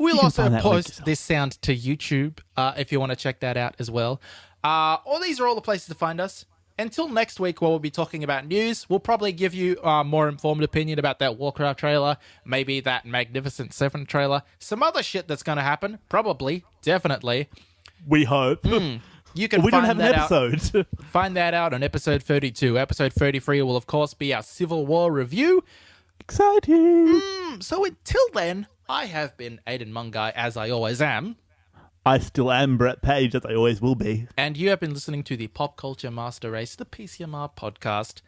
We'll also post this sound to YouTube if you want to check that out as well. All these are all the places to find us. Until next week, where we'll be talking about news, we'll probably give you a more informed opinion about that Warcraft trailer, maybe that Magnificent Seven trailer, some other shit that's going to happen, probably, definitely. We hope. You can we find don't have that an episode. out. Find that out on episode 32. Episode 33 will, of course, be our Civil War review. Exciting. So until then, I have been Aidan Mungai, as I always am. I still am Brett Page, as I always will be. And you have been listening to the Pop Culture Master Race, the PCMR podcast.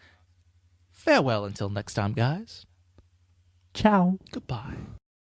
Farewell until next time, guys. Ciao. Goodbye.